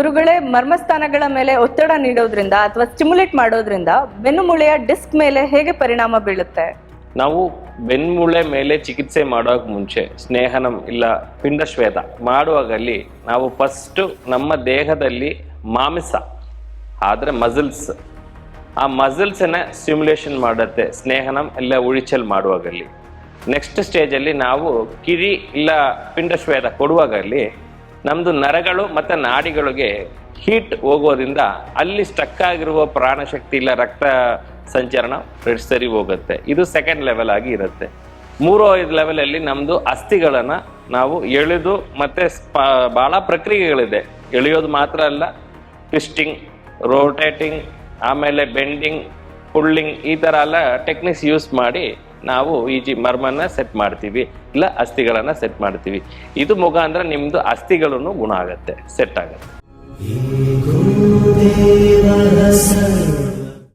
ಗುರುಗಳೇ, ಮರ್ಮಸ್ಥಾನಗಳ ಮೇಲೆ ಒತ್ತಡ ನೀಡೋದ್ರಿಂದ ಅಥವಾ ಸ್ಟಿಮ್ಯುಲೇಟ್ ಮಾಡೋದ್ರಿಂದ ಬೆನ್ನುಮೂಳೆಯ ಡಿಸ್ಕ್ ಮೇಲೆ ಹೇಗೆ ಪರಿಣಾಮ ಬೀಳುತ್ತೆ? ನಾವು ಬೆನ್ನುಮೂಳೆ ಮೇಲೆ ಚಿಕಿತ್ಸೆ ಮಾಡೋಕೆ ಮುಂಚೆ ಸ್ನೇಹನಂ ಇಲ್ಲ ಪಿಂಡಶ್ವೇತ ಮಾಡುವಾಗಲ್ಲಿ ನಾವು ಫಸ್ಟು ನಮ್ಮ ದೇಹದಲ್ಲಿ ಮಾಂಸ ಆದರೆ ಮಸಲ್ಸ್, ಆ ಮಸಲ್ಸನ್ನ ಸ್ಟಿಮ್ಯುಲೇಷನ್ ಮಾಡುತ್ತೆ ಸ್ನೇಹನಂ ಇಲ್ಲ ಉಳಿಚಲ್ ಮಾಡುವಾಗಲ್ಲಿ. ನೆಕ್ಸ್ಟ್ ಸ್ಟೇಜಲ್ಲಿ ನಾವು ಕಿರಿ ಇಲ್ಲ ಪಿಂಡಶ್ವೇತ ಕೊಡುವಾಗಲ್ಲಿ ನಮ್ಮದು ನರಗಳು ಮತ್ತು ನಾಡಿಗಳಿಗೆ ಹೀಟ್ ಹೋಗೋದ್ರಿಂದ ಅಲ್ಲಿ ಸ್ಟಕ್ ಆಗಿರುವ ಪ್ರಾಣಶಕ್ತಿ ಇಲ್ಲ ರಕ್ತ ಸಂಚರಣ ಸರಿ ಹೋಗುತ್ತೆ. ಇದು ಸೆಕೆಂಡ್ ಲೆವೆಲ್ ಆಗಿ ಇರುತ್ತೆ. 3-5 ಲೆವೆಲಲ್ಲಿ ನಮ್ಮದು ಅಸ್ಥಿಗಳನ್ನು ನಾವು ಎಳೆದು ಮತ್ತು ಭಾಳ ಪ್ರಕ್ರಿಯೆಗಳಿದೆ. ಎಳೆಯೋದು ಮಾತ್ರ ಅಲ್ಲ, ಟ್ವಿಸ್ಟಿಂಗ್, ರೋಟೇಟಿಂಗ್, ಆಮೇಲೆ ಬೆಂಡಿಂಗ್, ಪುಳ್ಳಿಂಗ್, ಈ ಥರ ಎಲ್ಲ ಟೆಕ್ನಿಕ್ಸ್ ಯೂಸ್ ಮಾಡಿ ನಾವು ಈ ಮರ್ಮನ್ನ ಸೆಟ್ ಮಾಡ್ತೀವಿ ಇಲ್ಲ ಅಸ್ಥಿಗಳನ್ನು ಸೆಟ್ ಮಾಡ್ತೀವಿ. ಇದು ಮುಖಾಂತರ ನಿಮ್ಮದು ಅಸ್ಥಿಗಳನ್ನು ಗುಣ ಆಗುತ್ತೆ, ಸೆಟ್ ಆಗುತ್ತೆ.